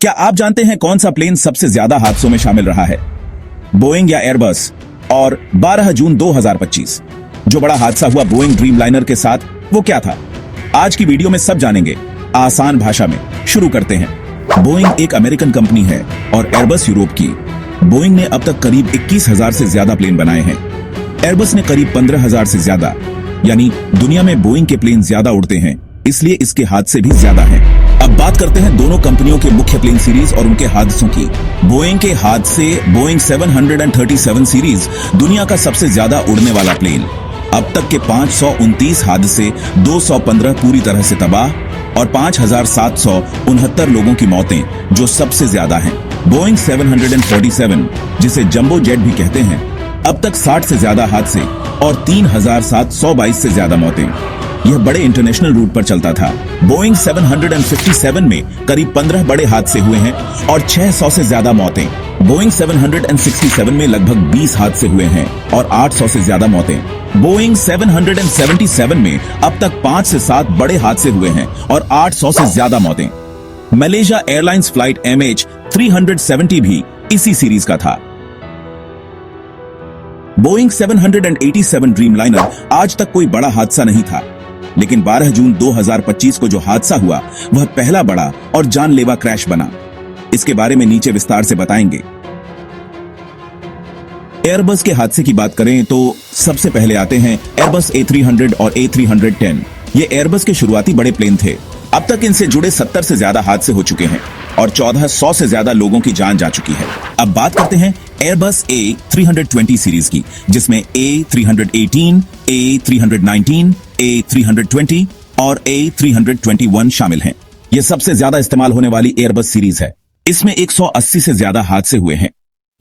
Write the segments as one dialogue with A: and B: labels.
A: क्या आप जानते हैं कौन सा प्लेन सबसे ज्यादा हादसों में शामिल रहा है? बोइंग या एयरबस? और 12 जून 2025 जो बड़ा हादसा हुआ बोइंग ड्रीमलाइनर के साथ, वो क्या था? आज की वीडियो में सब जानेंगे, आसान भाषा में। शुरू करते हैं। बोइंग एक अमेरिकन कंपनी है और एयरबस यूरोप की। बोइंग ने अब तक करीब 21,000 से ज्यादा प्लेन बनाए हैं। एयरबस ने करीब 15,000 से ज्यादा, यानी दुनिया में बोइंग के प्लेन ज्यादा उड़ते हैं, इसलिए इसके हादसे भी ज्यादा हैं। अब बात करते हैं दोनों कंपनियों के मुख्य प्लेन सीरीज और उनके हादसों की। बोइंग के हादसे। बोइंग 737 सीरीज दुनिया का सबसे ज्यादा उड़ने वाला प्लेन। अब तक के 529 हादसे, 215 पूरी तरह से तबाह और 5,769 लोगों की मौतें, जो सबसे ज्यादा हैं। बोइंग 747, जिसे जंबो जेट भी कहते हैं, अब तक 60 से ज्यादा हादसे और 3,722 से ज्यादा मौतें। यह बड़े इंटरनेशनल रूट पर चलता था। बोइंग 757 में करीब 15 बड़े हादसे हुए हैं और 600 से ज्यादा मौतें। बोइंग 767 में लगभग 20 हादसे हुए हैं और 800 से ज्यादा मौतें। बोइंग 777 में अब तक 5 से 7 बड़े हादसे हुए हैं और 800 से ज्यादा मौतें। मलेशिया एयरलाइंस फ्लाइट MH370 भी इसी सीरीज का था। बोइंग 787 ड्रीमलाइनर आज तक कोई बड़ा हादसा नहीं था, लेकिन 12 जून 2025 को जो हादसा हुआ वह पहला बड़ा और जानलेवा क्रैश बना। इसके बारे में नीचे विस्तार से बताएंगे। एयरबस के हादसे की बात करें तो सबसे पहले आते हैं एयरबस A300 और A310। ये एयरबस के शुरुआती बड़े प्लेन थे। अब तक इनसे जुड़े 70 से ज्यादा हादसे हो चुके हैं और 1400 से ज्यादा लोगों की जान जा चुकी है। अब बात करते हैं एयरबस A320 सीरीज की, जिसमें A318, A319, A320 और A321 शामिल हैं। यह सबसे ज्यादा इस्तेमाल होने वाली एयरबस सीरीज है। इसमें 180 से ज्यादा हादसे हुए हैं,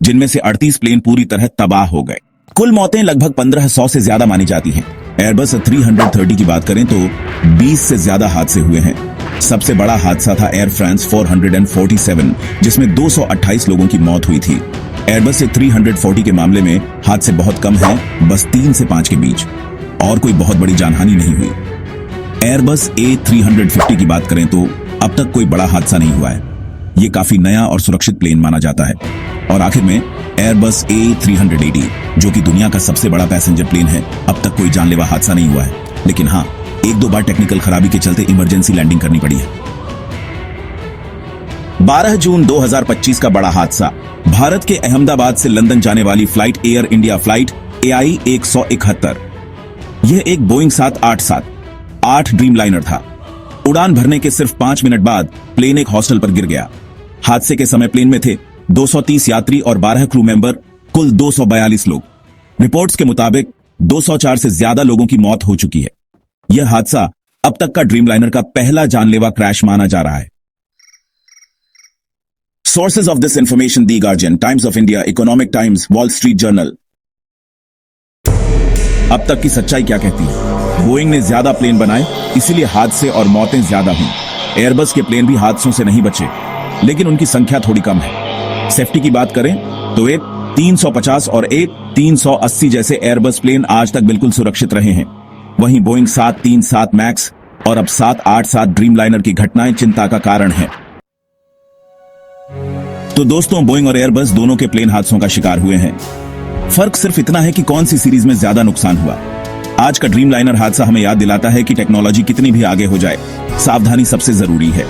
A: जिनमें से 38 प्लेन पूरी तरह तबाह हो गए। कुल मौतें लगभग 1500 से ज्यादा मानी जाती हैं। एयरबस 330 की बात करें तो 20 से ज्यादा हादसे हुए हैं। सबसे बड़ा हादसा था एयर फ्रांस 447, जिसमें 228 लोगों की मौत हुई थी। एयरबस से 340 के मामले में हादसे बहुत कम हैं, बस 3 से 5 के बीच, और कोई बहुत बड़ी जानहानि नहीं हुई। एयरबस A350 की बात करें तो अब तक कोई बड़ा हादसा नहीं हुआ है। ये काफी नया और सुरक्षित प्लेन माना जाता है। और आखिर में एयरबस A380, जो कि दुनिया का सबसे बड़ा पैसेंजर प्लेन है, अब तक कोई जानलेवा हादसा नहीं हुआ है, लेकिन हाँ, 1-2 बार टेक्निकल खराबी के चलते इमरजेंसी लैंडिंग करनी पड़ी है। 12 जून 2025 का बड़ा हादसा। भारत के अहमदाबाद से लंदन जाने वाली flight air India flight AI 171। यह एक बोइंग 787-8 ड्रीमलाइनर था। उड़ान भरने के सिर्फ 5 मिनट बाद प्लेन एक हॉस्टल पर गिर गया। हादसे के समय प्लेन में थे 230 यात्री और 12 क्रू मेंबर, कुल 242 लोग। रिपोर्ट्स के मुताबिक 204 से ज्यादा लोगों की मौत हो चुकी है। यह हादसा अब तक का ड्रीमलाइनर का पहला जानलेवा क्रैश माना जा रहा है। Sources of this information: the guardian, times of India, economic times, wall street journal. अब तक की सच्चाई क्या कहती है? बोइंग ने ज्यादा प्लेन बनाए, इसीलिए हादसे और मौतें ज्यादा हुई। एयरबस के प्लेन भी हादसों से नहीं बचे, लेकिन उनकी संख्या थोड़ी कम है। सेफ्टी की बात करें तो एक 350 और एक 380 जैसे एयरबस प्लेन आज तक बिल्कुल सुरक्षित रहे हैं। वहीं बोइंग 737 मैक्स और अब 787 ड्रीमलाइनर की घटनाएं चिंता का कारण है। तो दोस्तों, बोइंग और एयरबस दोनों के प्लेन हादसों का शिकार हुए हैं। फर्क सिर्फ इतना है कि कौन सी सीरीज में ज्यादा नुकसान हुआ। आज का ड्रीमलाइनर हादसा हमें याद दिलाता है कि टेक्नोलॉजी कितनी भी आगे हो जाए, सावधानी सबसे जरूरी है।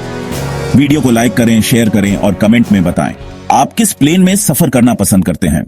A: वीडियो को लाइक करें, शेयर करें और कमेंट में बताएं आप किस प्लेन में सफर करना पसंद करते हैं।